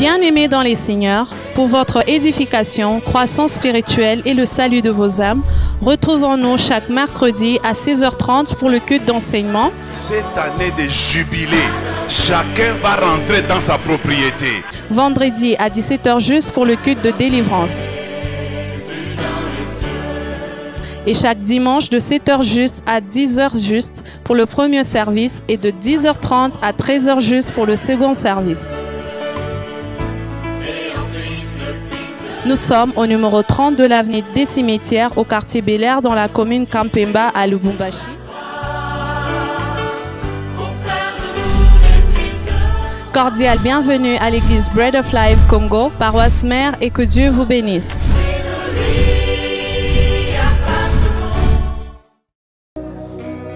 Bien-aimés dans les Seigneurs, pour votre édification, croissance spirituelle et le salut de vos âmes, retrouvons-nous chaque mercredi à 16h30 pour le culte d'enseignement. Cette année de jubilé, chacun va rentrer dans sa propriété. Vendredi à 17h juste pour le culte de délivrance. Et chaque dimanche de 7h juste à 10h juste pour le premier service et de 10h30 à 13h juste pour le second service. Nous sommes au numéro 30 de l'avenue des Cimetières au quartier Bel-Air dans la commune Kampemba à Lubumbashi. Cordial bienvenue à l'église Bread of Life Congo, paroisse mère, et que Dieu vous bénisse.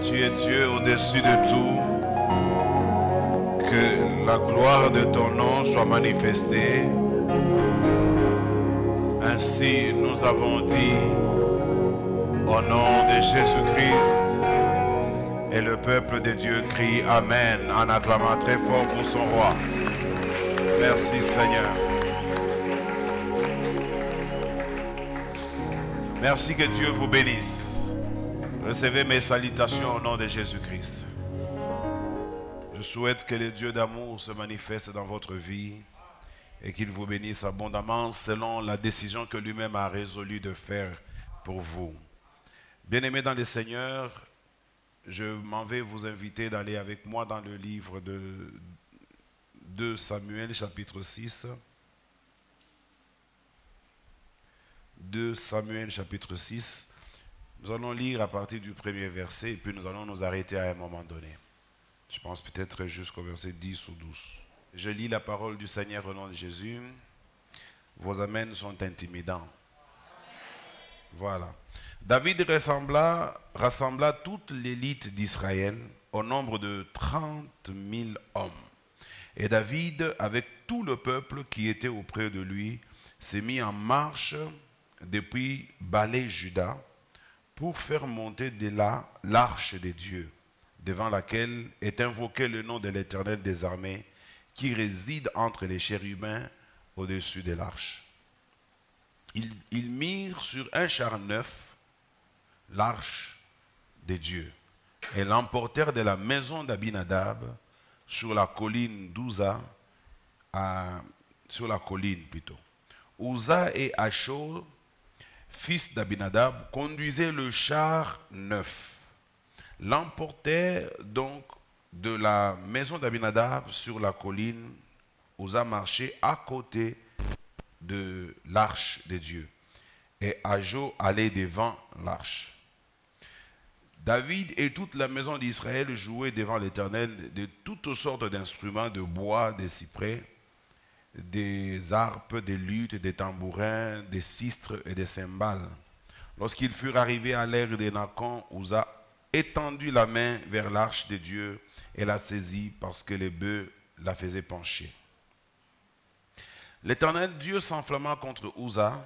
Tu es Dieu au-dessus de tout. Que la gloire de ton nom soit manifestée. Ainsi nous avons dit au nom de Jésus-Christ. Et le peuple de Dieu crie Amen en acclamant très fort pour son roi. Merci Seigneur. Merci, que Dieu vous bénisse. Recevez mes salutations au nom de Jésus-Christ. Je souhaite que le Dieu d'amour se manifeste dans votre vie et qu'il vous bénisse abondamment selon la décision que lui-même a résolu de faire pour vous. Bien-aimés dans le Seigneur, je m'en vais vous inviter d'aller avec moi dans le livre de 2 Samuel chapitre 6. 2 Samuel chapitre 6. Nous allons lire à partir du premier verset et puis nous allons nous arrêter à un moment donné. Je pense peut-être jusqu'au verset 10 ou 12. Je lis la parole du Seigneur au nom de Jésus. Vos amens sont intimidants. Voilà. David rassembla toute l'élite d'Israël au nombre de 30 000 hommes. Et David, avec tout le peuple qui était auprès de lui, s'est mis en marche depuis Balé-Juda pour faire monter de là l'arche des dieux, devant laquelle est invoqué le nom de l'Éternel des armées, qui réside entre les chérubins au-dessus de l'arche. Ils mirent sur un char neuf l'arche des dieux et l'emportèrent de la maison d'Abinadab sur la colline d'Uza, sur la colline plutôt. Uza et Achor, fils d'Abinadab, conduisaient le char neuf, l'emportèrent donc de la maison d'Abinadab sur la colline. Uza marchait à côté de l'arche de Dieu et Achor allait devant l'arche. David et toute la maison d'Israël jouaient devant l'Éternel de toutes sortes d'instruments de bois, des cyprès, des harpes, des luttes, des tambourins, des sistres et des cymbales. Lorsqu'ils furent arrivés à l'ère de Nacon, Uza étendit la main vers l'arche de Dieu et la saisit parce que les bœufs la faisaient pencher. L'Éternel Dieu s'enflamma contre Uza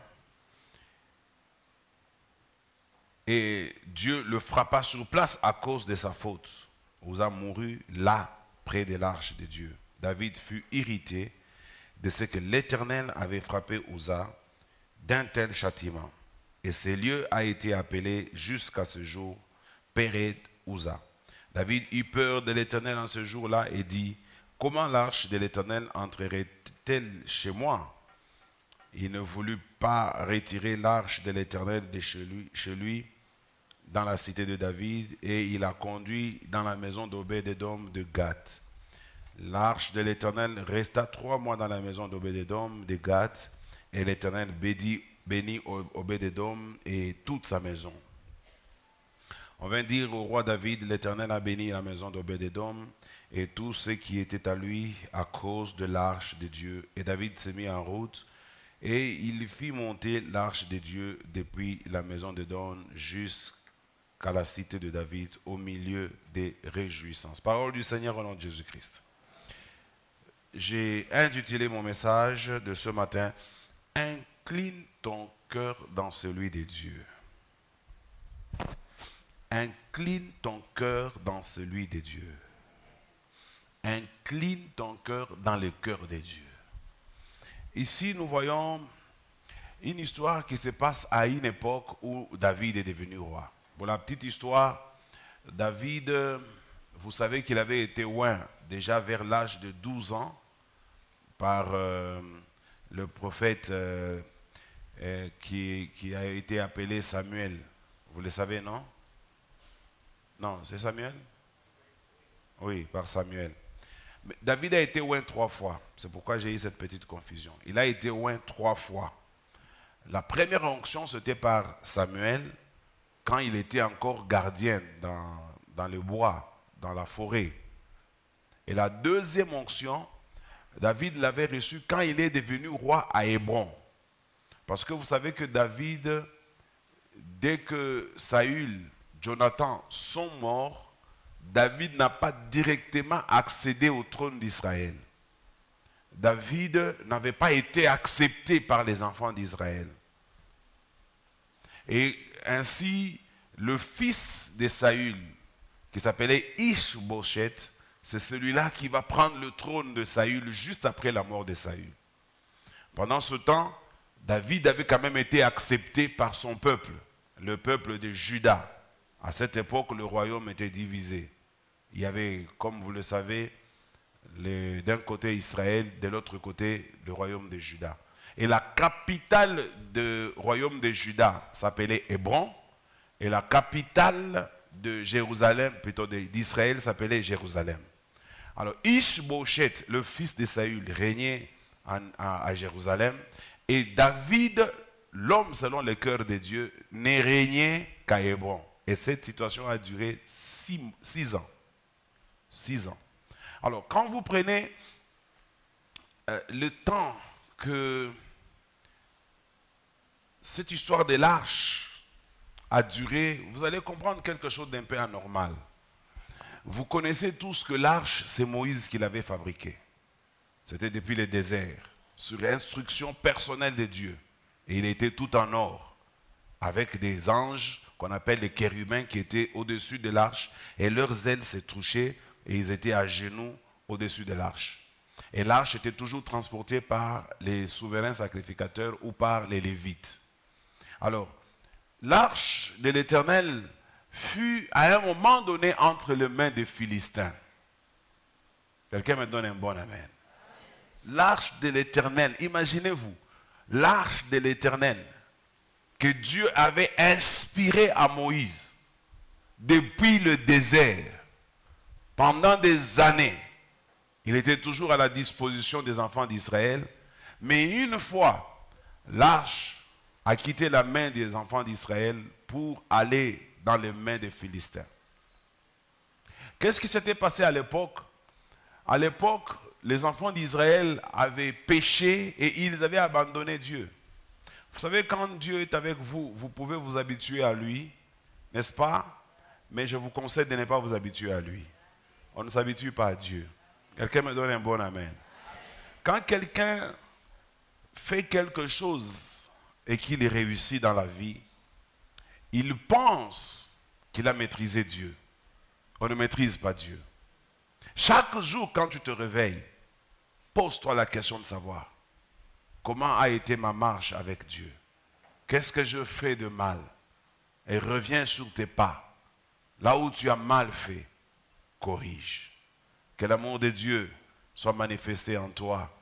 et Dieu le frappa sur place à cause de sa faute. Uza mourut là, près de l'arche de Dieu. David fut irrité de ce que l'Éternel avait frappé Uza d'un tel châtiment. Et ce lieu a été appelé jusqu'à ce jour Péret Uza. David eut peur de l'Éternel en ce jour-là et dit, comment l'arche de l'Éternel entrerait-elle chez moi? Il ne voulut pas retirer l'arche de l'Éternel de chez lui dans la cité de David, et il a conduit dans la maison d'Obed-Édom de Gath. L'arche de l'Éternel resta 3 mois dans la maison d'Obed-Édom de Gath, et l'Éternel bénit Obed-Édom et toute sa maison. On vint dire au roi David, l'Éternel a béni la maison d'Obed-Édom et tout ce qui était à lui à cause de l'arche de Dieu. Et David s'est mis en route et il fit monter l'arche de Dieu depuis la maison d'Édom jusqu'à la cité de David au milieu des réjouissances. Parole du Seigneur au nom de Jésus-Christ. J'ai intitulé mon message de ce matin, incline ton cœur dans celui de Dieu. Incline ton cœur dans celui de Dieu. Incline ton cœur dans le cœur de Dieu. Ici, nous voyons une histoire qui se passe à une époque où David est devenu roi. Pour la petite histoire, David, vous savez qu'il avait été oint déjà vers l'âge de 12 ans par le prophète qui a été appelé Samuel. Vous le savez, non? Non, c'est Samuel? Oui, par Samuel. Mais David a été oint 3 fois. C'est pourquoi j'ai eu cette petite confusion. Il a été oint 3 fois. La première onction, c'était par Samuel, quand il était encore gardien dans le bois, dans la forêt. Et la deuxième onction, David l'avait reçue quand il est devenu roi à Hébron. Parce que vous savez que David, dès que Saül, Jonathan sont morts, David n'a pas directement accédé au trône d'Israël. David n'avait pas été accepté par les enfants d'Israël. Et ainsi, le fils de Saül, qui s'appelait Ish-Bosheth, c'est celui-là qui va prendre le trône de Saül juste après la mort de Saül. Pendant ce temps, David avait quand même été accepté par son peuple, le peuple de Juda. À cette époque, le royaume était divisé. Il y avait, comme vous le savez, d'un côté Israël, de l'autre côté le royaume de Juda. Et la capitale du royaume de Juda s'appelait Hébron, et la capitale de Jérusalem, plutôt d'Israël, s'appelait Jérusalem. Alors Ish-Bosheth, le fils de Saül, régnait à Jérusalem, et David, l'homme selon le cœur de Dieu, n'est régné qu'à Hébron. Et cette situation a duré 6 ans. 6 ans. Alors, quand vous prenez le temps que cette histoire de l'arche a duré, vous allez comprendre quelque chose d'un peu anormal. Vous connaissez tous que l'arche, c'est Moïse qui l'avait fabriquée. C'était depuis le désert, sur instruction personnelle de Dieu. Et il était tout en or, avec des anges qu'on appelle les chérubins qui étaient au-dessus de l'arche, et leurs ailes se touchaient, et ils étaient à genoux au-dessus de l'arche. Et l'arche était toujours transportée par les souverains sacrificateurs ou par les Lévites. Alors, l'arche de l'Éternel fut à un moment donné entre les mains des Philistins. Quelqu'un me donne un bon amen. L'arche de l'Éternel, imaginez-vous, l'arche de l'Éternel que Dieu avait inspiré à Moïse depuis le désert pendant des années. Il était toujours à la disposition des enfants d'Israël, mais une fois, l'arche a quitté la main des enfants d'Israël pour aller dans les mains des Philistins. Qu'est-ce qui s'était passé à l'époque? À l'époque, les enfants d'Israël avaient péché et ils avaient abandonné Dieu. Vous savez, quand Dieu est avec vous, vous pouvez vous habituer à lui, n'est-ce pas? Mais je vous conseille de ne pas vous habituer à lui. On ne s'habitue pas à Dieu. Quelqu'un me donne un bon amen. Quand quelqu'un fait quelque chose et qu'il réussit dans la vie, il pense qu'il a maîtrisé Dieu. On ne maîtrise pas Dieu. Chaque jour, quand tu te réveilles, pose-toi la question de savoir comment a été ma marche avec Dieu. Qu'est-ce que je fais de mal? Et reviens sur tes pas. Là où tu as mal fait, corrige. Que l'amour de Dieu soit manifesté en toi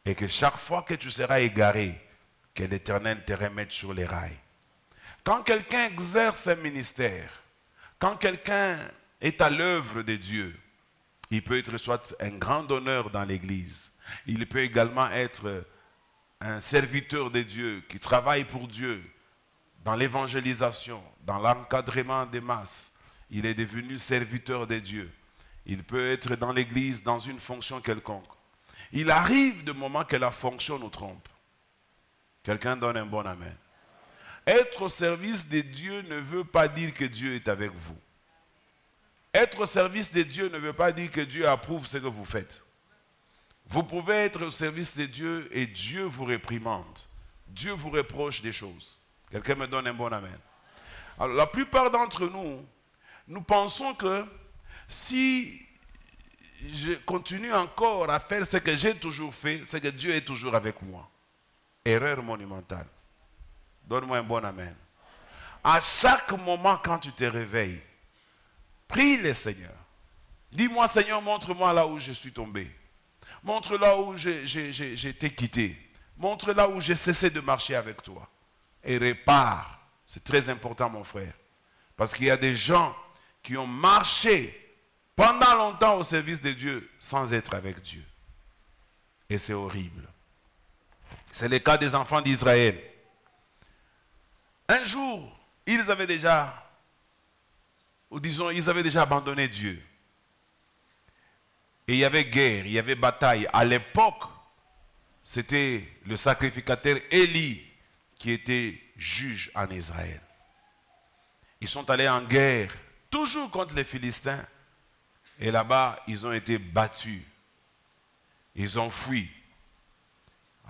et que chaque fois que tu seras égaré, que l'Éternel te remette sur les rails. Quand quelqu'un exerce un ministère, quand quelqu'un est à l'œuvre de Dieu, il peut être soit un grand donneur dans l'Église, il peut également être un serviteur de Dieu qui travaille pour Dieu dans l'évangélisation, dans l'encadrement des masses. Il est devenu serviteur de Dieu. Il peut être dans l'église, dans une fonction quelconque. Il arrive de moments que la fonction nous trompe. Quelqu'un donne un bon amen. Être au service de Dieu ne veut pas dire que Dieu est avec vous. Être au service de Dieu ne veut pas dire que Dieu approuve ce que vous faites. Vous pouvez être au service de Dieu et Dieu vous réprimande. Dieu vous reproche des choses. Quelqu'un me donne un bon amen. Alors, la plupart d'entre nous, nous pensons que si je continue encore à faire ce que j'ai toujours fait, c'est que Dieu est toujours avec moi. erreur monumentale. Donne-moi un bon amen. À chaque moment quand tu te réveilles, prie le Seigneur. Dis-moi, Seigneur, montre-moi là où je suis tombé. Montre là où j'ai été quitté. Montre là où j'ai cessé de marcher avec toi. Et répare. C'est très important, mon frère. Parce qu'il y a des gens qui ont marché pendant longtemps au service de Dieu sans être avec Dieu. Et c'est horrible. C'est le cas des enfants d'Israël. Un jour, ils avaient déjà abandonné Dieu. Et il y avait guerre, il y avait bataille. À l'époque, c'était le sacrificateur Élie qui était juge en Israël. Ils sont allés en guerre, toujours contre les Philistins. Et là-bas, ils ont été battus. Ils ont fui.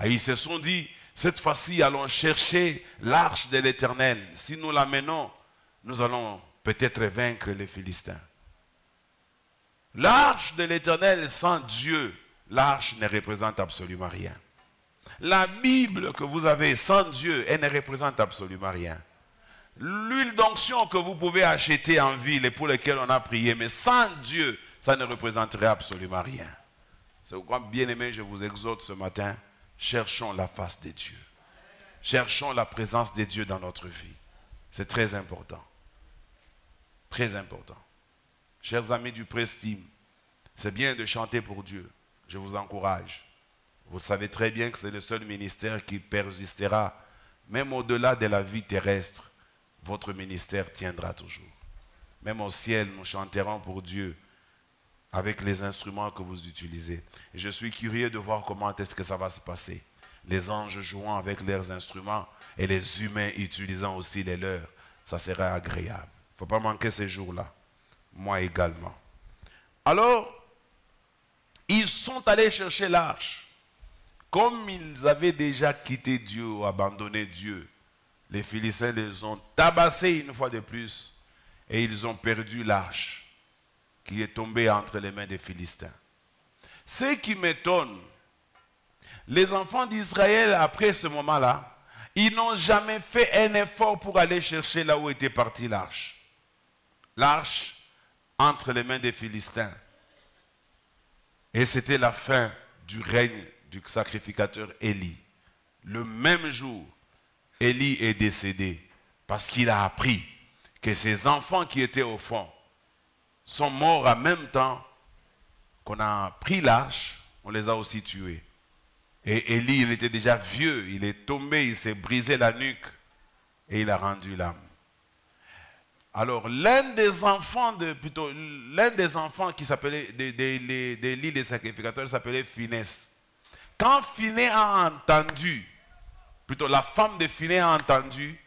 Et ils se sont dit, cette fois-ci, allons chercher l'arche de l'Éternel. Si nous l'amenons, nous allons peut-être vaincre les Philistins. L'arche de l'Éternel sans Dieu, l'arche ne représente absolument rien. La Bible que vous avez sans Dieu, elle ne représente absolument rien. L'huile d'onction que vous pouvez acheter en ville et pour laquelle on a prié, mais sans Dieu, ça ne représenterait absolument rien. C'est pourquoi, bien aimé, je vous exhorte ce matin, cherchons la face de Dieu. Cherchons la présence de Dieu dans notre vie. C'est très important. Très important. Chers amis du Prestime, c'est bien de chanter pour Dieu. Je vous encourage. Vous savez très bien que c'est le seul ministère qui persistera. Même au-delà de la vie terrestre, votre ministère tiendra toujours. Même au ciel, nous chanterons pour Dieu avec les instruments que vous utilisez. Et je suis curieux de voir comment est-ce que ça va se passer. Les anges jouant avec leurs instruments et les humains utilisant aussi les leurs. Ça sera agréable. Il ne faut pas manquer ces jours-là. Moi également. Alors, ils sont allés chercher l'arche. Comme ils avaient déjà quitté Dieu ou abandonné Dieu, les Philistins les ont tabassés une fois de plus et ils ont perdu l'arche qui est tombée entre les mains des Philistins. Ce qui m'étonne, les enfants d'Israël, après ce moment-là, ils n'ont jamais fait un effort pour aller chercher là où était partie l'arche. L'arche entre les mains des Philistins. Et c'était la fin du règne du sacrificateur Élie. Le même jour, Élie est décédé parce qu'il a appris que ses enfants qui étaient au fond sont morts en même temps qu'on a pris l'arche, on les a aussi tués. Et Élie, il était déjà vieux, il est tombé, il s'est brisé la nuque et il a rendu l'âme. Alors, l'un des enfants qui s'appelait d'Élie les sacrificateurs s'appelait Phinès. Quand Phinès a entendu, plutôt la femme de Phinès a entendu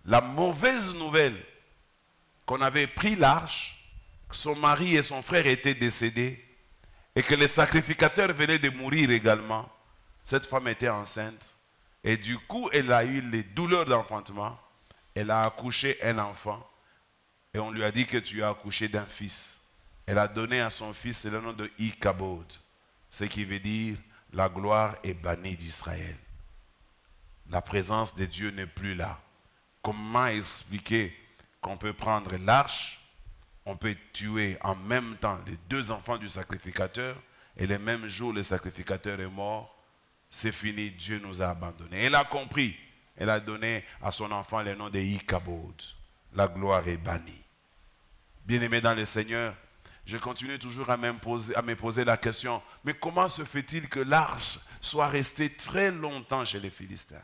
la mauvaise nouvelle qu'on avait pris l'arche, que son mari et son frère étaient décédés et que les sacrificateurs venaient de mourir également, cette femme était enceinte et du coup elle a eu les douleurs d'enfantement, elle a accouché un enfant. Et on lui a dit que tu as accouché d'un fils. Elle a donné à son fils le nom de Ichabod, ce qui veut dire la gloire est bannie d'Israël. La présence de Dieu n'est plus là. Comment expliquer qu'on peut prendre l'arche, on peut tuer en même temps les deux enfants du sacrificateur et le même jour le sacrificateur est mort, c'est fini, Dieu nous a abandonnés. Elle a compris, elle a donné à son enfant le nom de Ichabod. La gloire est bannie. Bien-aimé dans le Seigneur, je continue toujours à me poser la question, mais comment se fait-il que l'arche soit restée très longtemps chez les Philistins?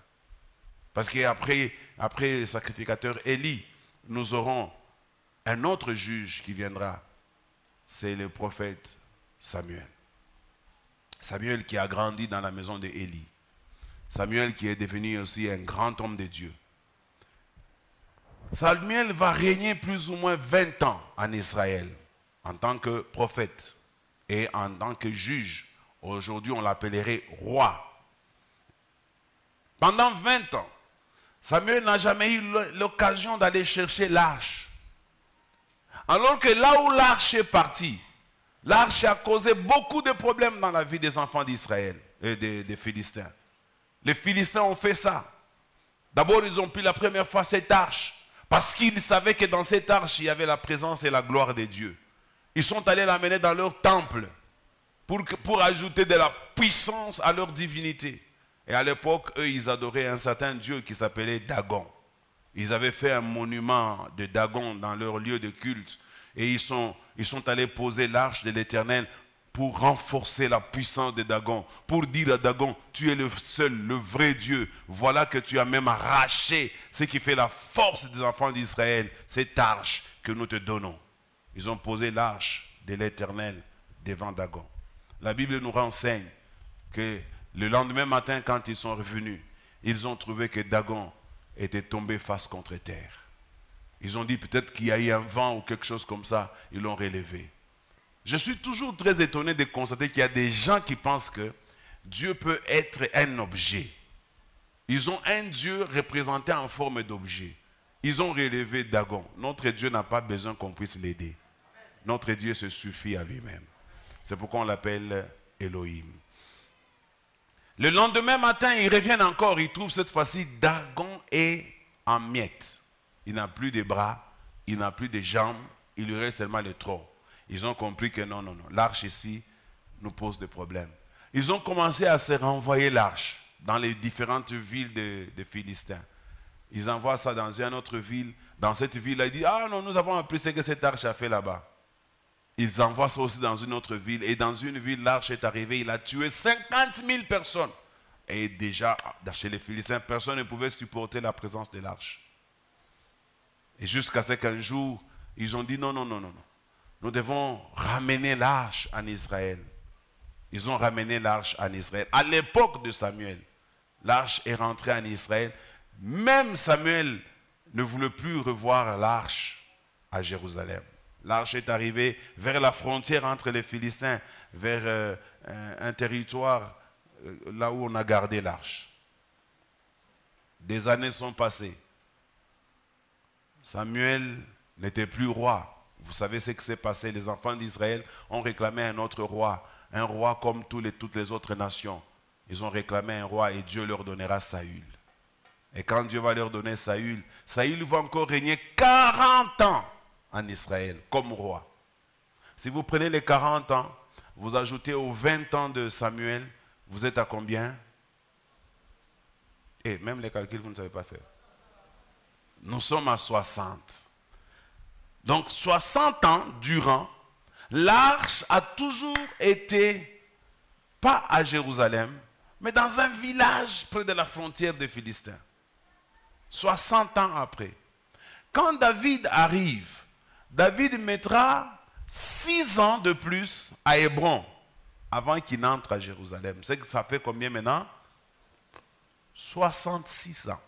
Parce qu'après le sacrificateur Élie, nous aurons un autre juge qui viendra. C'est le prophète Samuel. Samuel qui a grandi dans la maison d'Élie. Samuel qui est devenu aussi un grand homme de Dieu. Samuel va régner plus ou moins 20 ans en Israël en tant que prophète et en tant que juge. Aujourd'hui, on l'appellerait roi. Pendant 20 ans, Samuel n'a jamais eu l'occasion d'aller chercher l'arche. Alors que là où l'arche est partie, l'arche a causé beaucoup de problèmes dans la vie des enfants d'Israël et des Philistins. Les Philistins ont fait ça. D'abord, ils ont pris la première fois cette arche, parce qu'ils savaient que dans cette arche, il y avait la présence et la gloire de Dieu. Ils sont allés l'amener dans leur temple pour ajouter de la puissance à leur divinité. Et à l'époque, eux, ils adoraient un certain Dieu qui s'appelait Dagon. Ils avaient fait un monument de Dagon dans leur lieu de culte. Et ils sont allés poser l'arche de l'Éternel pour renforcer la puissance de Dagon. Pour dire à Dagon, tu es le seul, le vrai Dieu. Voilà que tu as même arraché ce qui fait la force des enfants d'Israël, cette arche que nous te donnons. Ils ont posé l'arche de l'Éternel devant Dagon. La Bible nous renseigne que le lendemain matin, quand ils sont revenus, ils ont trouvé que Dagon était tombé face contre terre. Ils ont dit peut-être qu'il y a eu un vent ou quelque chose comme ça. Ils l'ont relevé. Je suis toujours très étonné de constater qu'il y a des gens qui pensent que Dieu peut être un objet. Ils ont un Dieu représenté en forme d'objet. Ils ont relevé Dagon. Notre Dieu n'a pas besoin qu'on puisse l'aider. Notre Dieu se suffit à lui-même. C'est pourquoi on l'appelle Elohim. Le lendemain matin, ils reviennent encore. Ils trouvent cette fois-ci Dagon est en miettes. Il n'a plus de bras, il n'a plus de jambes, il lui reste seulement le tronc. Ils ont compris que non, l'arche ici nous pose des problèmes. Ils ont commencé à se renvoyer l'arche dans les différentes villes de Philistins. Ils envoient ça dans une autre ville. Dans cette ville-là, ils disent, ah non, nous avons appris ce que cette arche a fait là-bas. Ils envoient ça aussi dans une autre ville. Et dans une ville, l'arche est arrivée, il a tué 50 000 personnes. Et déjà, chez les Philistins, personne ne pouvait supporter la présence de l'arche. Et jusqu'à ce qu'un jour, ils ont dit, non. Nous devons ramener l'arche en Israël. Ils ont ramené l'arche en Israël. À l'époque de Samuel, l'arche est rentrée en Israël. Même Samuel ne voulait plus revoir l'arche à Jérusalem. L'arche est arrivée vers la frontière entre les Philistins, vers un territoire là où on a gardé l'arche. Des années sont passées. Samuel n'était plus roi. Vous savez ce qui s'est passé. Les enfants d'Israël ont réclamé un autre roi. Un roi comme toutes les autres nations. Ils ont réclamé un roi et Dieu leur donnera Saül. Et quand Dieu va leur donner Saül, Saül va encore régner 40 ans en Israël comme roi. Si vous prenez les 40 ans, vous ajoutez aux 20 ans de Samuel, vous êtes à combien? Et même les calculs, vous ne savez pas faire. Nous sommes à 60. Donc 60 ans durant, l'arche a toujours été, pas à Jérusalem, mais dans un village près de la frontière des Philistins. 60 ans après. Quand David arrive, David mettra 6 ans de plus à Hébron avant qu'il n'entre à Jérusalem. C'est que ça fait combien maintenant? 66 ans.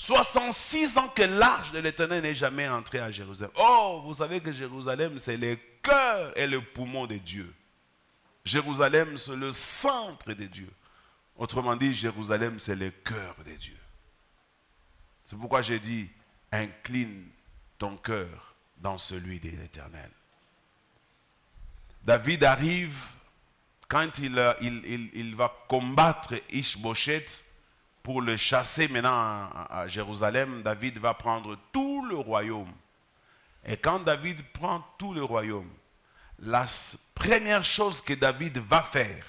66 ans que l'arche de l'Éternel n'est jamais entrée à Jérusalem. Oh, vous savez que Jérusalem, c'est le cœur et le poumon de Dieu. Jérusalem, c'est le centre de Dieu. Autrement dit, Jérusalem, c'est le cœur de Dieu. C'est pourquoi j'ai dit, incline ton cœur dans celui de l'Éternel. David arrive, quand il va combattre Ish-Bosheth pour le chasser maintenant à Jérusalem, David va prendre tout le royaume. Et quand David prend tout le royaume, la première chose que David va faire,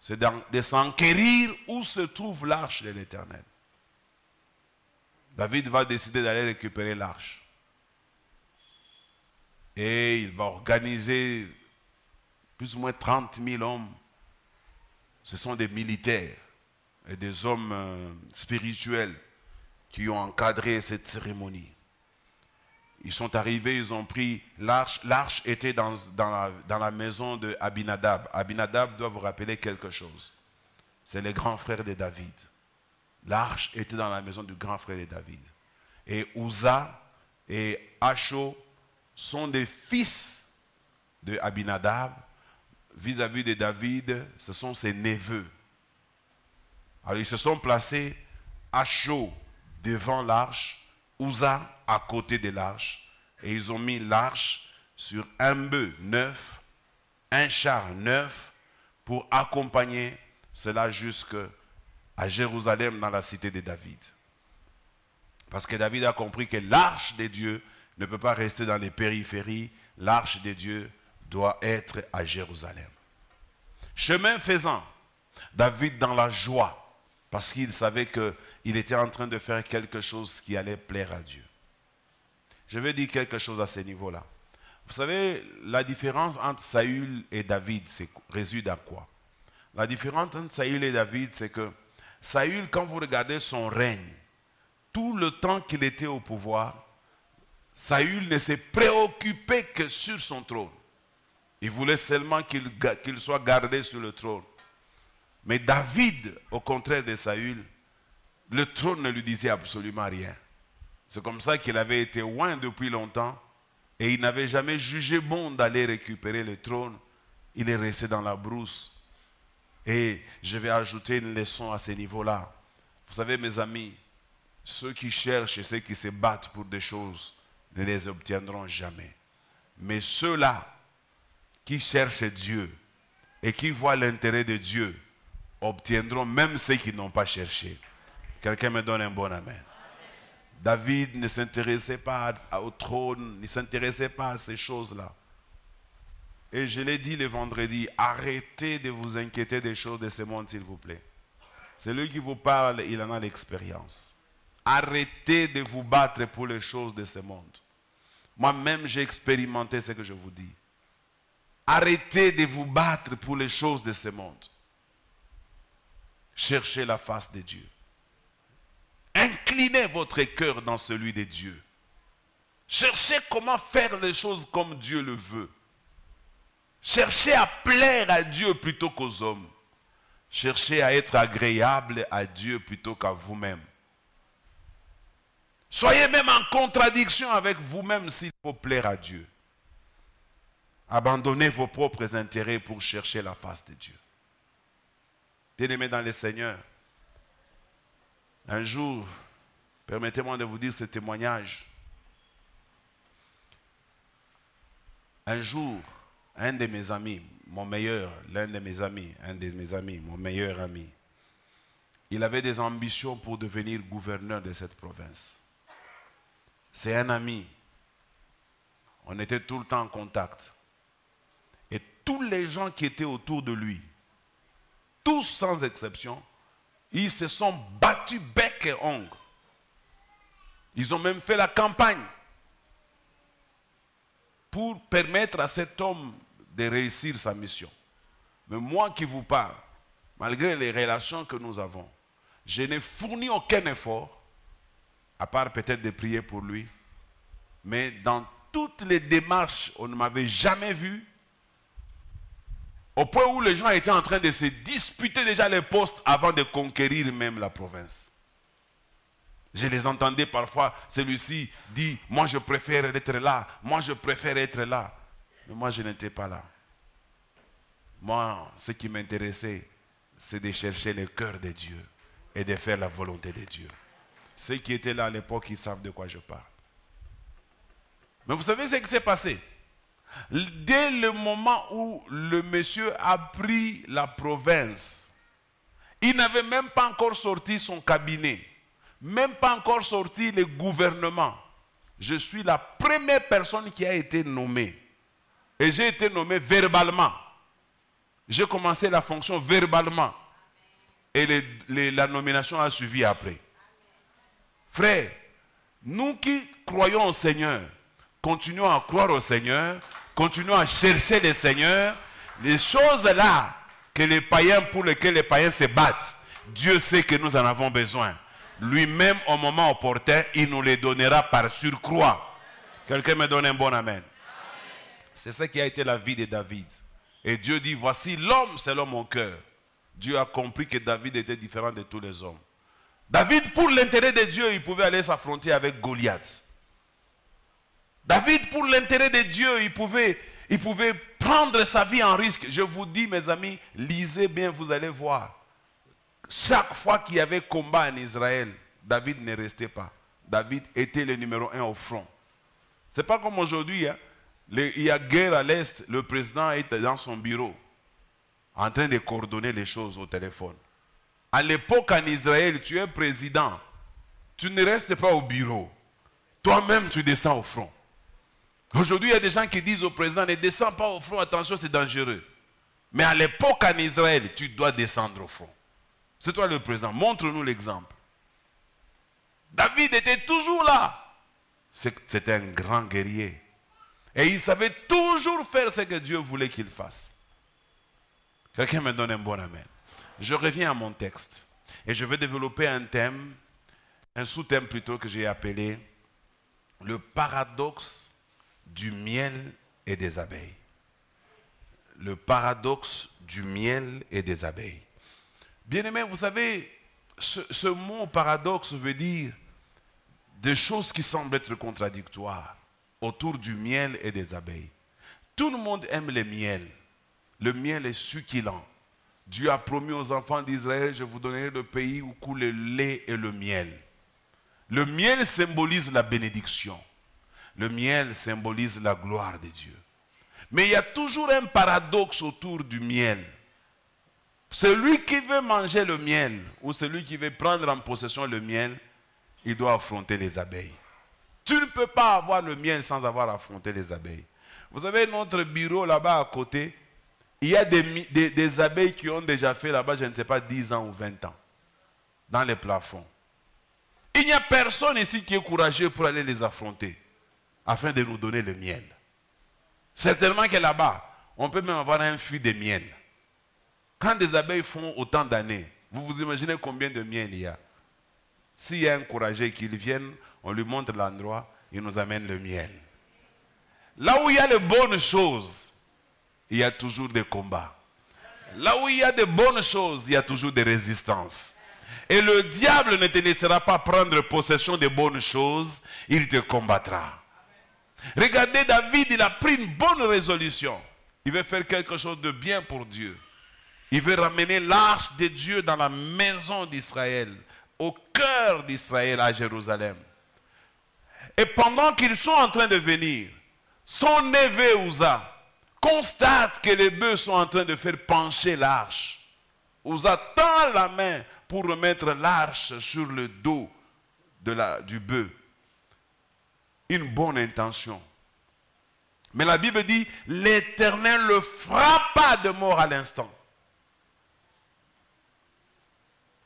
c'est de s'enquérir où se trouve l'arche de l'Éternel. David va décider d'aller récupérer l'arche. Et il va organiser plus ou moins 30 000 hommes. Ce sont des militaires et des hommes spirituels qui ont encadré cette cérémonie. Ils sont arrivés, ils ont pris l'arche. L'arche était dans la maison de Abinadab. Abinadab doit vous rappeler quelque chose. C'est le grand frère de David. L'arche était dans la maison du grand frère de David. Et Uza et Acho sont des fils de Abinadab. Vis-à-vis de David, ce sont ses neveux. Alors ils se sont placés Acho devant l'arche, Uza à côté de l'arche, et ils ont mis l'arche sur un bœuf neuf un char neuf pour accompagner cela jusqu'à Jérusalem, dans la cité de David. Parce que David a compris que l'arche de Dieu ne peut pas rester dans les périphéries. L'arche de Dieu doit être à Jérusalem. Chemin faisant, David dans la joie, parce qu'il savait qu'il était en train de faire quelque chose qui allait plaire à Dieu. Je vais dire quelque chose à ce niveau-là. Vous savez, la différence entre Saül et David réside à quoi? La différence entre Saül et David, c'est que Saül, quand vous regardez son règne, tout le temps qu'il était au pouvoir, Saül ne s'est préoccupé que sur son trône. Il voulait seulement qu'il soit gardé sur le trône. Mais David, au contraire de Saül, le trône ne lui disait absolument rien. C'est comme ça qu'il avait été loin depuis longtemps et il n'avait jamais jugé bon d'aller récupérer le trône. Il est resté dans la brousse. Et je vais ajouter une leçon à ce niveau-là. Vous savez, mes amis, ceux qui cherchent et ceux qui se battent pour des choses ne les obtiendront jamais. Mais ceux-là qui cherchent Dieu et qui voient l'intérêt de Dieu obtiendront même ceux qui n'ont pas cherché. Quelqu'un me donne un bon amen. David ne s'intéressait pas au trône, ne s'intéressait pas à ces choses-là. Et je l'ai dit le vendredi, arrêtez de vous inquiéter des choses de ce monde, s'il vous plaît. Celui qui vous parle, il en a l'expérience. Arrêtez de vous battre pour les choses de ce monde. Moi-même, j'ai expérimenté ce que je vous dis. Arrêtez de vous battre pour les choses de ce monde. Cherchez la face de Dieu. Inclinez votre cœur dans celui de Dieu. Cherchez comment faire les choses comme Dieu le veut. Cherchez à plaire à Dieu plutôt qu'aux hommes. Cherchez à être agréable à Dieu plutôt qu'à vous-même. Soyez même en contradiction avec vous-même s'il faut plaire à Dieu. Abandonnez vos propres intérêts pour chercher la face de Dieu. Bien-aimés dans le Seigneur, un jour, permettez-moi de vous dire ce témoignage. Un jour, un de mes amis, mon meilleur ami, il avait des ambitions pour devenir gouverneur de cette province. C'est un ami. On était tout le temps en contact. Et tous les gens qui étaient autour de lui, tous sans exception, ils se sont battus bec et ongles. Ils ont même fait la campagne pour permettre à cet homme de réussir sa mission. Mais moi qui vous parle, malgré les relations que nous avons, je n'ai fourni aucun effort, à part peut-être de prier pour lui, mais dans toutes les démarches, on ne m'avait jamais vu, au point où les gens étaient en train de se disputer déjà les postes avant de conquérir même la province. Je les entendais parfois, celui-ci dit, moi je préfère être là, moi je préfère être là. Mais moi je n'étais pas là. Moi, ce qui m'intéressait, c'est de chercher le cœur de Dieu et de faire la volonté de Dieu. Ceux qui étaient là à l'époque, ils savent de quoi je parle. Mais vous savez ce qui s'est passé? Dès le moment où le monsieur a pris la province, il n'avait même pas encore sorti son cabinet, même pas encore sorti le gouvernement. Je suis la première personne qui a été nommée. Et j'ai été nommé verbalement. J'ai commencé la fonction verbalement. Et la nomination a suivi après. Frère, nous qui croyons au Seigneur, continuons à croire au Seigneur, continuons à chercher le Seigneur. Les choses là pour lesquelles les païens se battent, Dieu sait que nous en avons besoin. Lui-même, au moment opportun, il nous les donnera par surcroît. Quelqu'un me donne un bon amen. C'est ça qui a été la vie de David. Et Dieu dit, voici l'homme selon mon cœur. Dieu a compris que David était différent de tous les hommes. David, pour l'intérêt de Dieu, il pouvait aller s'affronter avec Goliath. David, pour l'intérêt de Dieu, il pouvait prendre sa vie en risque. Je vous dis, mes amis, lisez bien, vous allez voir. Chaque fois qu'il y avait combat en Israël, David ne restait pas. David était le numéro 1 au front. Ce n'est pas comme aujourd'hui. Hein. Il y a guerre à l'Est, le président est dans son bureau, en train de coordonner les choses au téléphone. À l'époque en Israël, tu es président, tu ne restes pas au bureau. Toi-même, tu descends au front. Aujourd'hui, il y a des gens qui disent au président, ne descends pas au front, attention, c'est dangereux. Mais à l'époque en Israël, tu dois descendre au front. C'est toi le président, montre-nous l'exemple. David était toujours là. C'était un grand guerrier. Et il savait toujours faire ce que Dieu voulait qu'il fasse. Quelqu'un me donne un bon amen. Je reviens à mon texte. Et je vais développer un thème, un sous-thème plutôt que j'ai appelé le paradoxe du miel et des abeilles. Le paradoxe du miel et des abeilles. Bien-aimés, vous savez, ce mot paradoxe veut dire des choses qui semblent être contradictoires autour du miel et des abeilles. Tout le monde aime le miel. Le miel est succulent. Dieu a promis aux enfants d'Israël, je vous donnerai le pays où coule le lait et le miel. Le miel symbolise la bénédiction. Le miel symbolise la gloire de Dieu. Mais il y a toujours un paradoxe autour du miel. Celui qui veut manger le miel, ou celui qui veut prendre en possession le miel, il doit affronter les abeilles. Tu ne peux pas avoir le miel sans avoir affronté les abeilles. Vous savez, notre bureau là-bas à côté, il y a des abeilles qui ont déjà fait là-bas, je ne sais pas, 10 ans ou 20 ans, dans les plafonds. Il n'y a personne ici qui est courageux pour aller les affronter, afin de nous donner le miel. Certainement que là-bas, on peut même avoir un fût de miel. Quand des abeilles font autant d'années, vous vous imaginez combien de miel il y a? S'il y a un courageux qui vienne, on lui montre l'endroit, il nous amène le miel. Là où il y a les bonnes choses, il y a toujours des combats. Là où il y a de bonnes choses, il y a toujours des résistances. Et le diable ne te laissera pas prendre possession des bonnes choses, il te combattra. Regardez, David, il a pris une bonne résolution. Il veut faire quelque chose de bien pour Dieu. Il veut ramener l'arche de Dieu dans la maison d'Israël, au cœur d'Israël, à Jérusalem. Et pendant qu'ils sont en train de venir, son neveu Uza constate que les bœufs sont en train de faire pencher l'arche. Uza tend la main pour remettre l'arche sur le dos du bœuf. Une bonne intention. Mais la Bible dit, l'Éternel le frappa de mort à l'instant.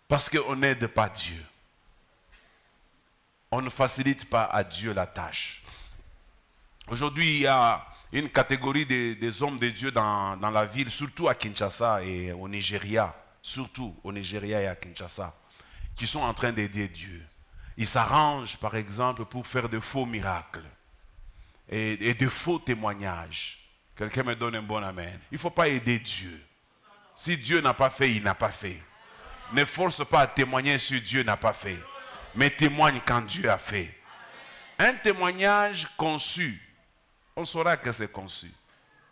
Parce qu'on n'aide pas Dieu. On ne facilite pas à Dieu la tâche. Aujourd'hui, il y a une catégorie des hommes de Dieu dans la ville, surtout à Kinshasa et au Nigeria, surtout au Nigeria et à Kinshasa, qui sont en train d'aider Dieu. Ils s'arrangent, par exemple, pour faire de faux miracles et de faux témoignages. Quelqu'un me donne un bon amen. Il ne faut pas aider Dieu. Si Dieu n'a pas fait, il n'a pas fait. Ne force pas à témoigner si Dieu n'a pas fait. Mais témoigne quand Dieu a fait. Un témoignage conçu, on saura que c'est conçu.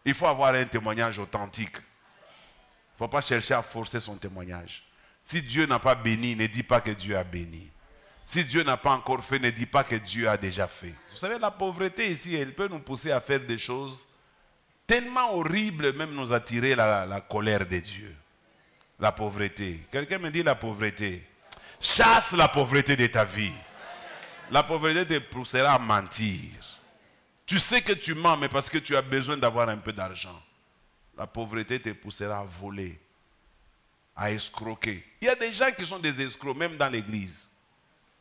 Il faut avoir un témoignage authentique. Il ne faut pas chercher à forcer son témoignage. Si Dieu n'a pas béni, ne dis pas que Dieu a béni. Si Dieu n'a pas encore fait, ne dis pas que Dieu a déjà fait. Vous savez, la pauvreté ici, elle peut nous pousser à faire des choses tellement horribles, même nous attirer la colère de Dieu. La pauvreté. Quelqu'un me dit la pauvreté. Chasse la pauvreté de ta vie. La pauvreté te poussera à mentir. Tu sais que tu mens, mais parce que tu as besoin d'avoir un peu d'argent. La pauvreté te poussera à voler, à escroquer. Il y a des gens qui sont des escrocs, même dans l'église.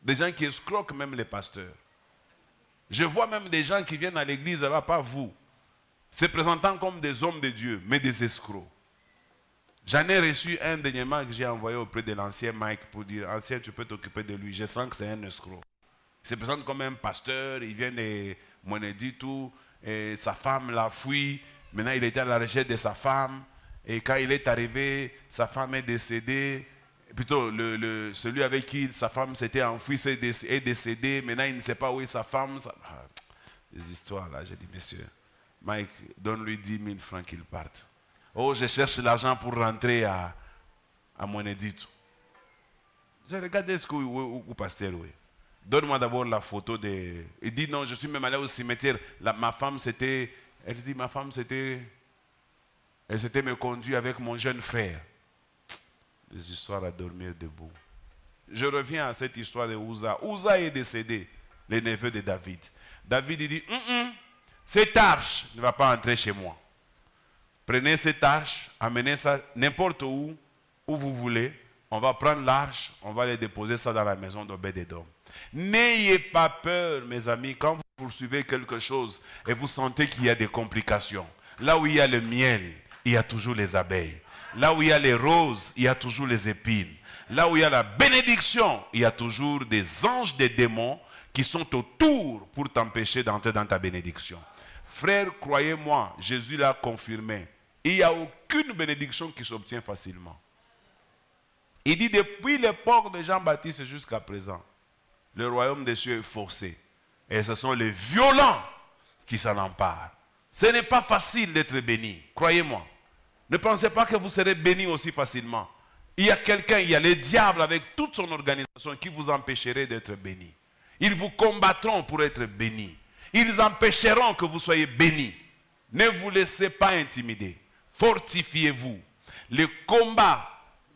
Des gens qui escroquent même les pasteurs. Je vois même des gens qui viennent à l'église, là, pas vous, se présentant comme des hommes de Dieu, mais des escrocs. J'en ai reçu un dernièrement que j'ai envoyé auprès de l'ancien Mike pour dire, ancien, tu peux t'occuper de lui. Je sens que c'est un escroc. Il se présente comme un pasteur, il vient de Moneditou, et sa femme l'a fui. Maintenant, il était à la recherche de sa femme. Et quand il est arrivé, sa femme est décédée. Plutôt, celui avec qui sa femme s'était enfuie est décédé. Maintenant, il ne sait pas où est sa femme. Des histoires là, j'ai dit, monsieur, Mike, donne-lui 10 000 francs qu'il parte. Oh, je cherche l'argent pour rentrer à Moneditou. J'ai regardé ce que le pasteur, oui. Donne-moi d'abord la photo de... Il dit non, je suis même allé au cimetière. Ma femme s'était Elle dit, ma femme, elle s'était me conduite avec mon jeune frère. Des histoires à dormir debout. Je reviens à cette histoire de Uza. Uza est décédé, le neveu de David. David dit, cette arche ne va pas entrer chez moi. Prenez cette arche, amenez ça n'importe où vous voulez. On va prendre l'arche, on va les déposer ça dans la maison d'Obed-Édom. N'ayez pas peur, mes amis, quand vous poursuivez quelque chose et vous sentez qu'il y a des complications. Là où il y a le miel, il y a toujours les abeilles. Là où il y a les roses, il y a toujours les épines. Là où il y a la bénédiction, il y a toujours des anges, des démons qui sont autour pour t'empêcher d'entrer dans ta bénédiction. Frère, croyez-moi, Jésus l'a confirmé. Il n'y a aucune bénédiction qui s'obtient facilement. Il dit depuis l'époque de Jean-Baptiste jusqu'à présent, le royaume des cieux est forcé. Et ce sont les violents qui s'en emparent. Ce n'est pas facile d'être béni, croyez-moi. Ne pensez pas que vous serez béni aussi facilement. Il y a quelqu'un, il y a le diable avec toute son organisation qui vous empêcherait d'être béni. Ils vous combattront pour être béni. Ils empêcheront que vous soyez béni. Ne vous laissez pas intimider. Fortifiez-vous. Le combat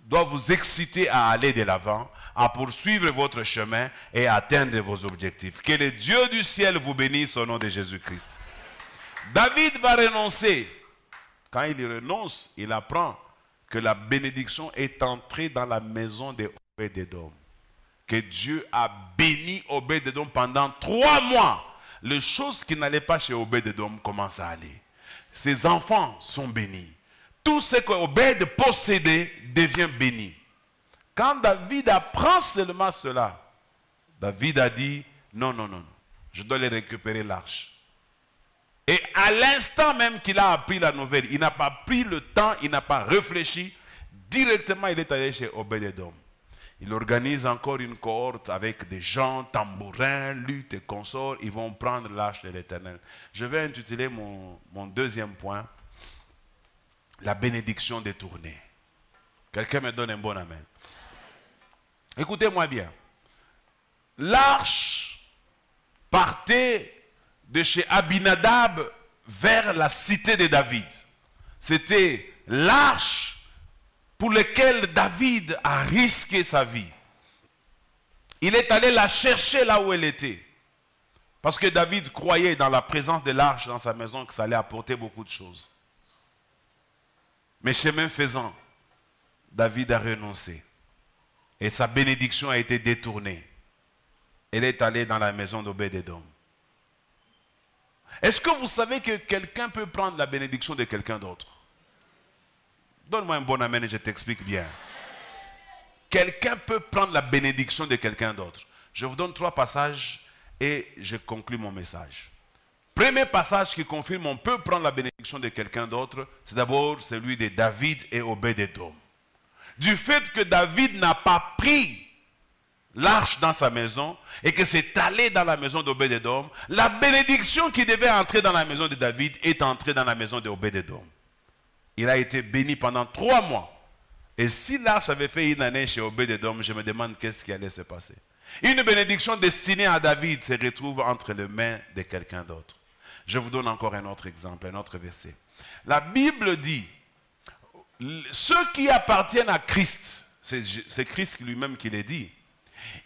doit vous exciter à aller de l'avant, à poursuivre votre chemin et à atteindre vos objectifs. Que le Dieu du ciel vous bénisse au nom de Jésus-Christ. David va renoncer. Quand il renonce, il apprend que la bénédiction est entrée dans la maison d'Obed-Édom. Que Dieu a béni Obed-Édom pendant 3 mois. Les choses qui n'allaient pas chez Obed-Édom commencent à aller. Ses enfants sont bénis. Tout ce qu'Obed possédait devient béni. Quand David apprend seulement cela, David a dit, non, je dois les récupérer l'arche. Et à l'instant même qu'il a appris la nouvelle, il n'a pas pris le temps, il n'a pas réfléchi. Directement, il est allé chez Obed-Édom. Il organise encore une cohorte avec des gens, tambourins, luttes et consorts. Ils vont prendre l'arche de l'Éternel. Je vais intituler mon deuxième point, la bénédiction détournée. Quelqu'un me donne un bon amen. Écoutez-moi bien. L'arche partait de chez Abinadab vers la cité de David. C'était l'arche pour laquelle David a risqué sa vie. Il est allé la chercher là où elle était. Parce que David croyait dans la présence de l'arche dans sa maison que ça allait apporter beaucoup de choses. Mais chemin faisant, David a renoncé. Et sa bénédiction a été détournée. Elle est allée dans la maison d'Obed-Édom. Est-ce que vous savez que quelqu'un peut prendre la bénédiction de quelqu'un d'autre? Donne-moi un bon amen et je t'explique bien. Quelqu'un peut prendre la bénédiction de quelqu'un d'autre. Je vous donne 3 passages et je conclus mon message. Premier passage qui confirme on peut prendre la bénédiction de quelqu'un d'autre, c'est d'abord celui de David et Obed-Édom. Du fait que David n'a pas pris l'arche dans sa maison et que c'est allé dans la maison d'Obed-Édom, la bénédiction qui devait entrer dans la maison de David est entrée dans la maison d'Obed-Édom. Il a été béni pendant 3 mois. Et si l'arche avait fait une année chez Obed-Édom, je me demande qu'est-ce qui allait se passer. Une bénédiction destinée à David se retrouve entre les mains de quelqu'un d'autre. Je vous donne encore un autre exemple, un autre verset. La Bible dit, ceux qui appartiennent à Christ, c'est Christ lui-même qui l'a dit,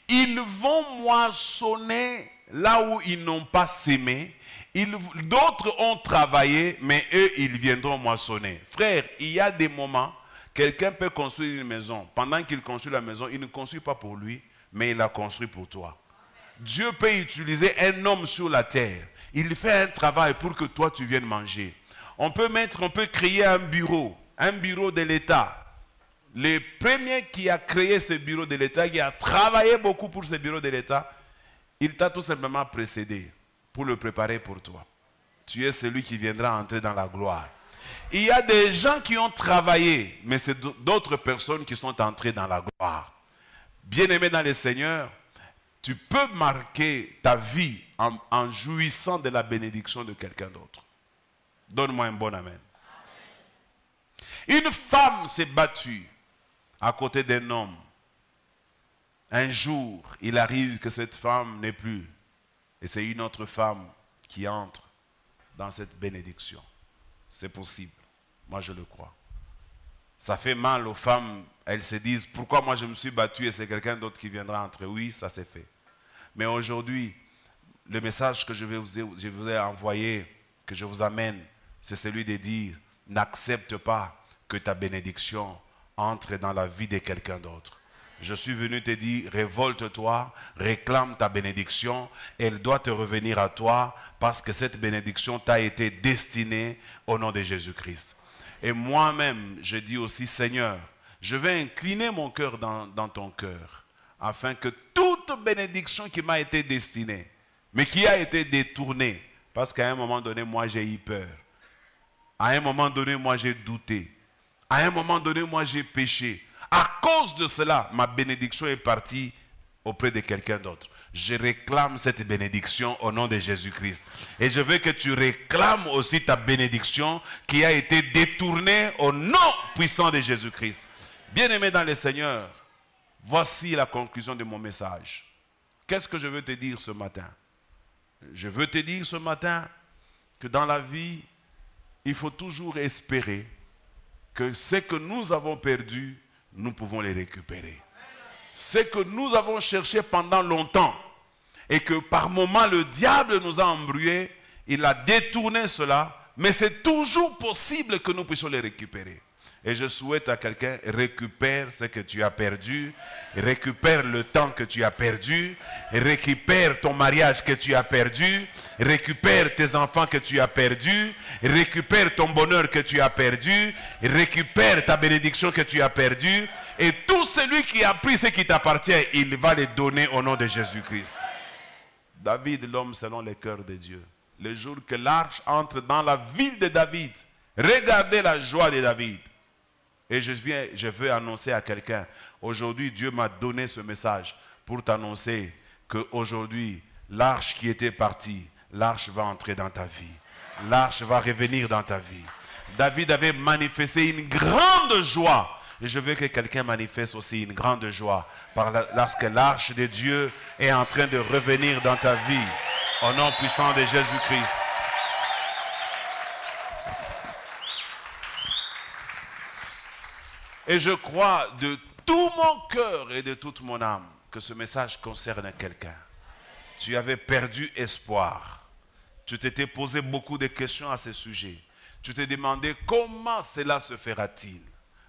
ils vont moissonner là où ils n'ont pas sémé. D'autres ont travaillé, mais eux, ils viendront moissonner. Frère, il y a des moments, quelqu'un peut construire une maison. Pendant qu'il construit la maison, il ne construit pas pour lui, mais il la construit pour toi. Dieu peut utiliser un homme sur la terre. Il fait un travail pour que toi, tu viennes manger. On peut créer un bureau de l'État. Le premier qui a créé ce bureau de l'État, qui a travaillé beaucoup pour ce bureau de l'État, il t'a tout simplement précédé pour le préparer pour toi. Tu es celui qui viendra entrer dans la gloire. Il y a des gens qui ont travaillé, mais c'est d'autres personnes qui sont entrées dans la gloire. Bien-aimé dans le Seigneur, tu peux marquer ta vie en jouissant de la bénédiction de quelqu'un d'autre. Donne-moi un bon amen. Une femme s'est battue à côté d'un homme. Un jour, il arrive que cette femme n'est plus. Et c'est une autre femme qui entre dans cette bénédiction. C'est possible. Moi, je le crois. Ça fait mal aux femmes. Elles se disent, pourquoi moi je me suis battu et c'est quelqu'un d'autre qui viendra entrer. Oui, ça s'est fait. Mais aujourd'hui, le message que je vous ai envoyé, que je vous amène, c'est celui de dire, n'accepte pas que ta bénédiction entre dans la vie de quelqu'un d'autre. Je suis venu te dire, révolte-toi, réclame ta bénédiction, elle doit te revenir à toi parce que cette bénédiction t'a été destinée au nom de Jésus-Christ. Et moi-même, je dis aussi, Seigneur, je vais incliner mon cœur dans ton cœur, afin que toute bénédiction qui m'a été destinée, mais qui a été détournée, parce qu'à un moment donné, moi j'ai eu peur. À un moment donné, moi j'ai douté. À un moment donné, moi j'ai péché. À cause de cela, ma bénédiction est partie auprès de quelqu'un d'autre. Je réclame cette bénédiction au nom de Jésus-Christ. Et je veux que tu réclames aussi ta bénédiction qui a été détournée au nom puissant de Jésus-Christ. Bien-aimé dans le Seigneur, voici la conclusion de mon message. Qu'est-ce que je veux te dire ce matin? Je veux te dire ce matin que dans la vie, il faut toujours espérer que ce que nous avons perdu, nous pouvons les récupérer. Ce que nous avons cherché pendant longtemps et que par moments le diable nous a embrouillés, il a détourné cela, mais c'est toujours possible que nous puissions les récupérer. Et je souhaite à quelqu'un, récupère ce que tu as perdu, récupère le temps que tu as perdu, récupère ton mariage que tu as perdu, récupère tes enfants que tu as perdus, récupère ton bonheur que tu as perdu, récupère ta bénédiction que tu as perdue, et tout celui qui a pris ce qui t'appartient, il va les donner au nom de Jésus-Christ. David, l'homme selon le cœur de Dieu, le jour que l'arche entre dans la ville de David, regardez la joie de David. Et je veux annoncer à quelqu'un, aujourd'hui Dieu m'a donné ce message pour t'annoncer qu'aujourd'hui, l'arche qui était partie, l'arche va entrer dans ta vie. L'arche va revenir dans ta vie. David avait manifesté une grande joie. Et je veux que quelqu'un manifeste aussi une grande joie lorsque l'arche de Dieu est en train de revenir dans ta vie. Au nom puissant de Jésus-Christ. Et je crois de tout mon cœur et de toute mon âme que ce message concerne quelqu'un. Tu avais perdu espoir. Tu t'étais posé beaucoup de questions à ce sujet. Tu te demandais comment cela se fera-t-il.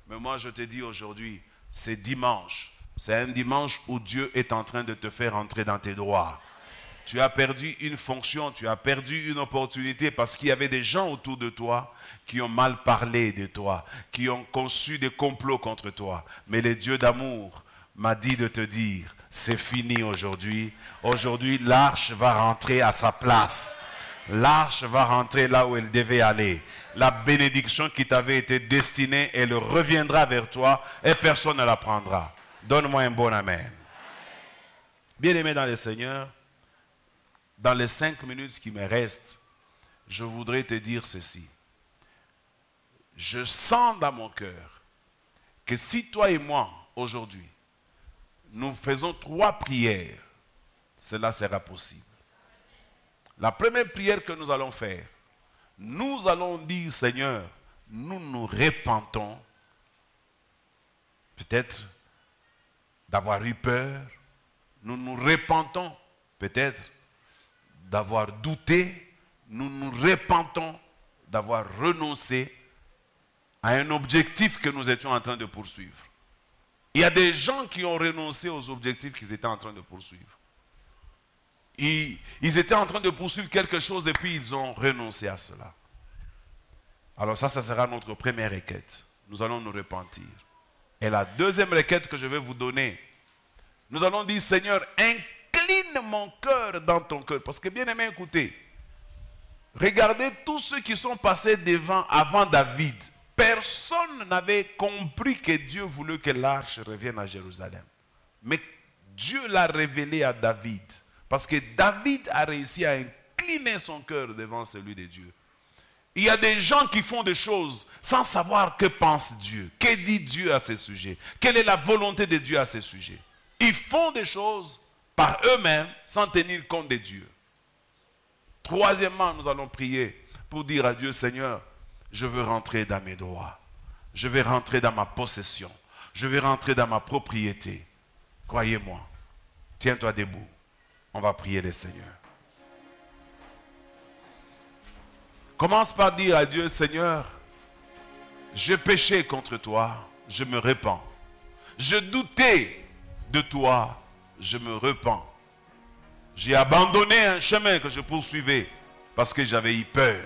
Mais moi je te dis aujourd'hui, c'est dimanche. C'est un dimanche où Dieu est en train de te faire entrer dans tes droits. Tu as perdu une fonction, tu as perdu une opportunité parce qu'il y avait des gens autour de toi qui ont mal parlé de toi, qui ont conçu des complots contre toi. Mais le Dieu d'amour m'a dit de te dire, c'est fini aujourd'hui. Aujourd'hui, l'arche va rentrer à sa place. L'arche va rentrer là où elle devait aller. La bénédiction qui t'avait été destinée, elle reviendra vers toi et personne ne la prendra. Donne-moi un bon amen. Bien-aimé dans le Seigneur, dans les 5 minutes qui me restent, je voudrais te dire ceci. Je sens dans mon cœur que si toi et moi, aujourd'hui, nous faisons 3 prières, cela sera possible. La première prière que nous allons faire, nous allons dire, Seigneur, nous nous repentons, peut-être d'avoir eu peur, nous nous repentons, peut-être d'avoir douté, nous nous repentons d'avoir renoncé à un objectif que nous étions en train de poursuivre. Il y a des gens qui ont renoncé aux objectifs qu'ils étaient en train de poursuivre. Ils étaient en train de poursuivre quelque chose et puis ils ont renoncé à cela. Alors ça sera notre première requête. Nous allons nous repentir. Et la deuxième requête que je vais vous donner, nous allons dire, Seigneur, incline mon cœur dans ton cœur. Parce que bien aimé, écoutez, regardez tous ceux qui sont passés avant David. Personne n'avait compris que Dieu voulait que l'arche revienne à Jérusalem. Mais Dieu l'a révélé à David. Parce que David a réussi à incliner son cœur devant celui de Dieu. Il y a des gens qui font des choses sans savoir que pense Dieu. Que dit Dieu à ce sujet? Quelle est la volonté de Dieu à ce sujet? Ils font des choses par eux-mêmes sans tenir compte de Dieu. Troisièmement, nous allons prier pour dire à Dieu, Seigneur, je veux rentrer dans mes droits. Je vais rentrer dans ma possession. Je vais rentrer dans ma propriété. Croyez-moi. Tiens-toi debout. On va prier le Seigneur. Commence par dire à Dieu, Seigneur, j'ai péché contre toi, je me repens. Je doutais de toi, je me repens. J'ai abandonné un chemin que je poursuivais parce que j'avais eu peur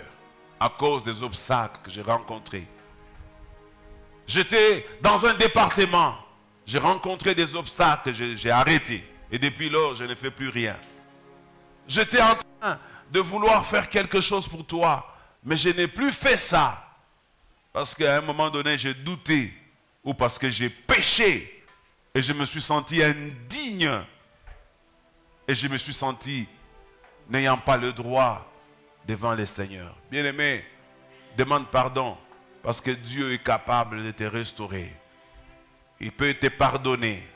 à cause des obstacles que j'ai rencontrés. J'étais dans un département, j'ai rencontré des obstacles, j'ai arrêté. Et depuis lors, je ne fais plus rien. J'étais en train de vouloir faire quelque chose pour toi, mais je n'ai plus fait ça. Parce qu'à un moment donné, j'ai douté, ou parce que j'ai péché, et je me suis senti indigne, et je me suis senti n'ayant pas le droit devant le Seigneur. Bien-aimé, demande pardon, parce que Dieu est capable de te restaurer. Il peut te pardonner.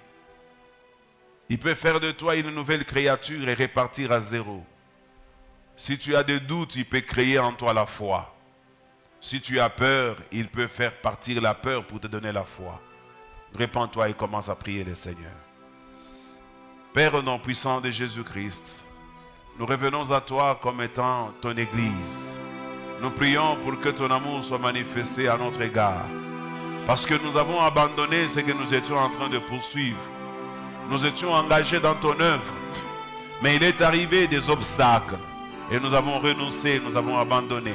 Il peut faire de toi une nouvelle créature et repartir à zéro. Si tu as des doutes, il peut créer en toi la foi. Si tu as peur, il peut faire partir la peur pour te donner la foi. Répands-toi et commence à prier le Seigneur. Père, au nom puissant de Jésus-Christ, nous revenons à toi comme étant ton Église. Nous prions pour que ton amour soit manifesté à notre égard. Parce que nous avons abandonné ce que nous étions en train de poursuivre. Nous étions engagés dans ton œuvre. Mais il est arrivé des obstacles. Et nous avons renoncé, nous avons abandonné.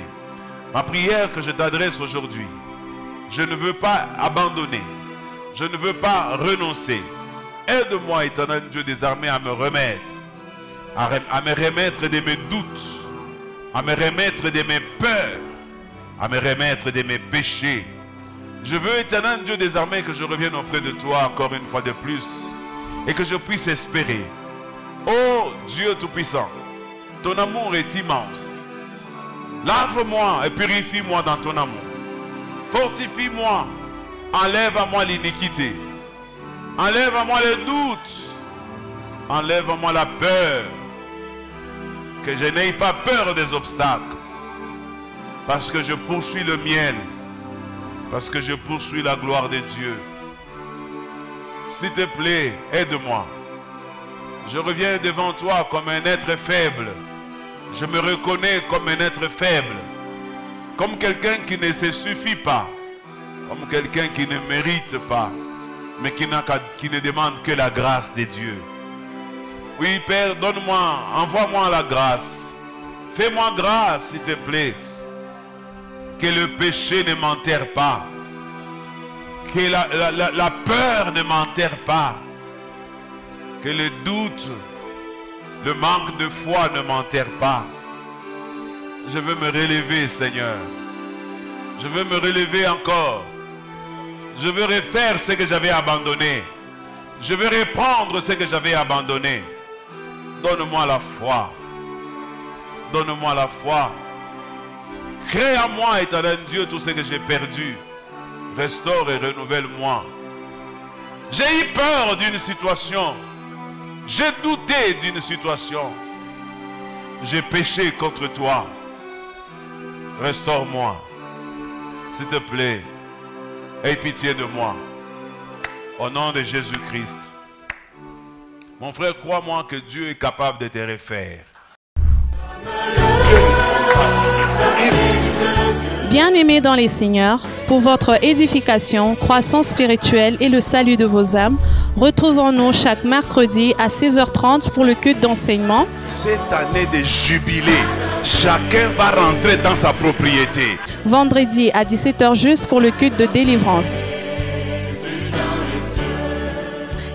Ma prière que je t'adresse aujourd'hui, je ne veux pas abandonner. Je ne veux pas renoncer. Aide-moi, éternel Dieu des armées, à me remettre. À me remettre de mes doutes. À me remettre de mes peurs. À me remettre de mes péchés. Je veux, éternel Dieu des armées, que je revienne auprès de toi encore une fois de plus. Et que je puisse espérer. Oh Dieu Tout-Puissant, ton amour est immense. Lave-moi et purifie-moi dans ton amour. Fortifie-moi. Enlève à moi l'iniquité. Enlève à moi le doute. Enlève à moi la peur. Que je n'aie pas peur des obstacles. Parce que je poursuis le miel. Parce que je poursuis la gloire de Dieu. S'il te plaît, aide-moi. Je reviens devant toi comme un être faible. Je me reconnais comme un être faible. Comme quelqu'un qui ne se suffit pas. Comme quelqu'un qui ne mérite pas. Mais qui ne demande que la grâce de Dieu. Oui, Père, donne-moi, envoie-moi la grâce. Fais-moi grâce, s'il te plaît. Que le péché ne m'enterre pas. Que la peur ne m'enterre pas. Que le doute, le manque de foi ne m'enterre pas. Je veux me relever, Seigneur. Je veux me relever encore. Je veux refaire ce que j'avais abandonné. Je veux reprendre ce que j'avais abandonné. Donne-moi la foi. Donne-moi la foi. Crée en moi, éternel Dieu, tout ce que j'ai perdu. Restaure et renouvelle-moi. J'ai eu peur d'une situation. J'ai douté d'une situation. J'ai péché contre toi. Restaure-moi. S'il te plaît. Aie pitié de moi. Au nom de Jésus-Christ. Mon frère, crois-moi que Dieu est capable de te refaire. Bien-aimés dans les Seigneurs, pour votre édification, croissance spirituelle et le salut de vos âmes, retrouvons-nous chaque mercredi à 16h30 pour le culte d'enseignement. Cette année de jubilé, chacun va rentrer dans sa propriété. Vendredi à 17h juste pour le culte de délivrance.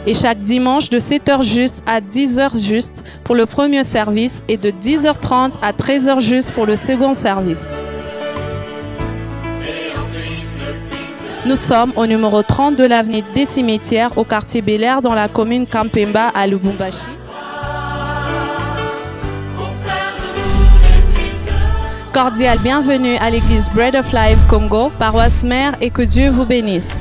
Et chaque dimanche de 7h juste à 10h juste pour le premier service et de 10h30 à 13h juste pour le second service. Nous sommes au numéro 30 de l'avenue des Cimetières au quartier Bel-Air dans la commune Kampemba à Lubumbashi. Cordial bienvenue à l'église Bread of Life Congo, paroisse mère, et que Dieu vous bénisse.